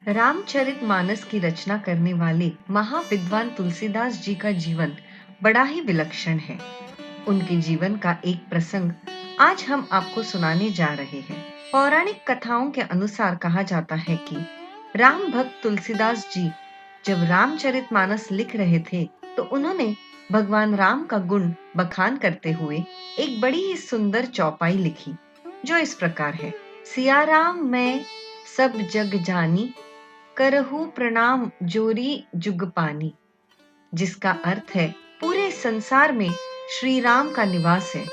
रामचरितमानस की रचना करने वाले महाविद्वान तुलसीदास जी का जीवन बड़ा ही विलक्षण है। उनके जीवन का एक प्रसंग आज हम आपको सुनाने जा रहे हैं। पौराणिक कथाओं के अनुसार कहा जाता है कि राम भक्त तुलसीदास जी जब रामचरितमानस लिख रहे थे तो उन्होंने भगवान राम का गुण बखान करते हुए एक बड़ी ही सुंदर चौपाई लिखी, जो इस प्रकार है। सिया राम मैं सब जग जानी, करहु प्रणाम जोरी जुग पानी। जिसका अर्थ है, पूरे संसार में श्री राम का निवास है,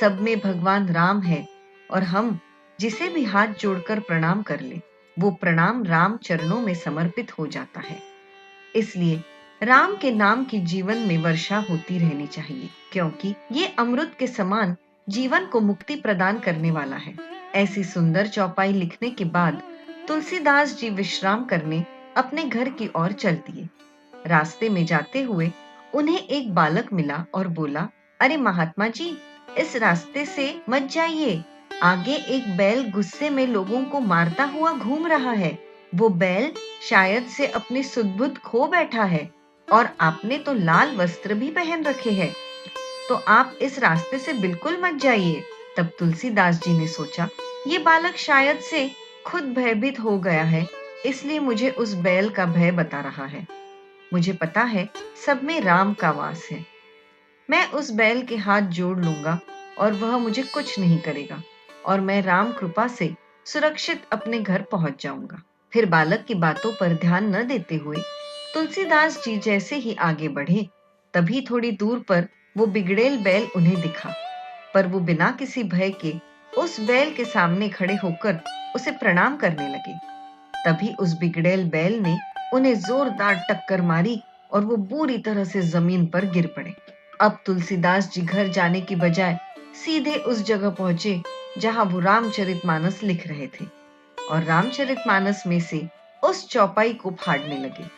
सब में भगवान राम है और हम जिसे भी हाथ जोड़कर प्रणाम कर ले, वो प्रणाम राम चरणों में समर्पित हो जाता है। इसलिए राम के नाम की जीवन में वर्षा होती रहनी चाहिए, क्योंकि ये अमृत के समान जीवन को मुक्ति प्रदान करने वाला है। ऐसी सुंदर चौपाई लिखने के बाद तुलसीदास जी विश्राम करने अपने घर की ओर चल दिए। रास्ते में जाते हुए उन्हें एक बालक मिला और बोला, अरे महात्मा जी, इस रास्ते से मत जाइए। आगे एक बैल गुस्से में लोगों को मारता हुआ घूम रहा है। वो बैल शायद से अपनी सुध-बुध खो बैठा है और आपने तो लाल वस्त्र भी पहन रखे हैं, तो आप इस रास्ते से बिल्कुल मत जाइए। तब तुलसीदास जी ने सोचा, ये बालक शायद से खुद भयभीत हो गया है, इसलिए मुझे उस बैल का भय बता रहा है। मुझे पता है सब में राम का वास है। मैं उस बैल के हाथ जोड़ लूंगा और वह मुझे कुछ नहीं करेगा और मैं राम कृपा से सुरक्षित अपने घर पहुंच जाऊंगा। फिर बालक की बातों पर ध्यान न देते हुए तुलसीदास जी जैसे ही आगे बढ़े, तभी थोड़ी दूर पर वो बिगड़ेल बैल उन्हें दिखा। पर वो बिना किसी भय के उस बैल के सामने खड़े होकर उसे प्रणाम करने लगे। तभी उस बिगड़ेल बैल ने उन्हें जोरदार टक्कर मारी और वो बुरी तरह से जमीन पर गिर पड़े। अब तुलसीदास जी घर जाने की बजाय सीधे उस जगह पहुंचे जहां वो रामचरितमानस लिख रहे थे और रामचरितमानस में से उस चौपाई को फाड़ने लगे।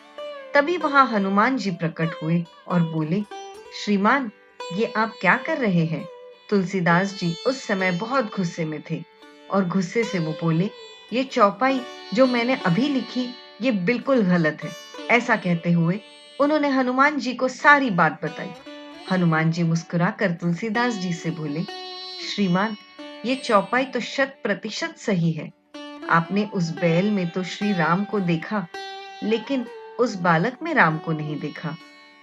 तभी वहां हनुमान जी प्रकट हुए और बोले, श्रीमान, ये आप क्या कर रहे हैं? तुलसीदास जी उस समय बहुत गुस्से में थे और गुस्से से वो बोले, ये चौपाई जो मैंने अभी लिखी, ये बिल्कुल गलत है। ऐसा कहते हुए उन्होंने हनुमान जी को सारी बात बताई। हनुमान जी मुस्कुराकर तुलसीदास जी से बोले, श्रीमान, ये चौपाई तो 100% सही है। आपने उस बैल में तो श्री राम को देखा, लेकिन उस बालक में राम को नहीं देखा,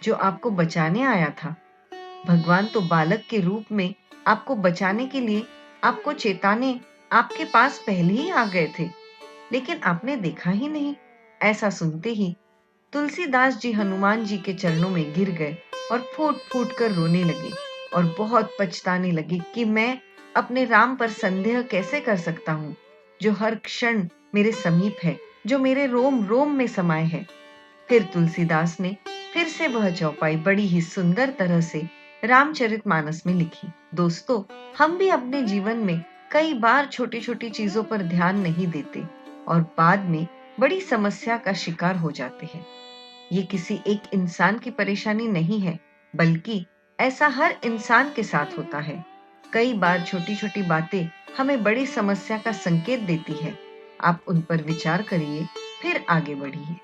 जो आपको बचाने आया था। भगवान तो बालक के रूप में आपको बचाने के लिए आपको चेताने आपके पास पहले ही आ गए थे, लेकिन आपने देखा ही नहीं। ऐसा सुनते ही तुलसीदास जी हनुमान जी के चरणों में गिर गए और फूट फूट कर रोने लगे और बहुत पछताने लगे कि मैं अपने राम पर संदेह कैसे कर सकता हूँ, जो हर क्षण मेरे समीप है, जो मेरे रोम रोम में समाये है। फिर तुलसीदास ने फिर से वह चौपाई बड़ी ही सुंदर तरह से रामचरितमानस में लिखी। दोस्तों, हम भी अपने जीवन में कई बार छोटी छोटी चीजों पर ध्यान नहीं देते और बाद में बड़ी समस्या का शिकार हो जाते हैं। ये किसी एक इंसान की परेशानी नहीं है, बल्कि ऐसा हर इंसान के साथ होता है। कई बार छोटी छोटी बातें हमें बड़ी समस्या का संकेत देती है। आप उन पर विचार करिए, फिर आगे बढ़िए।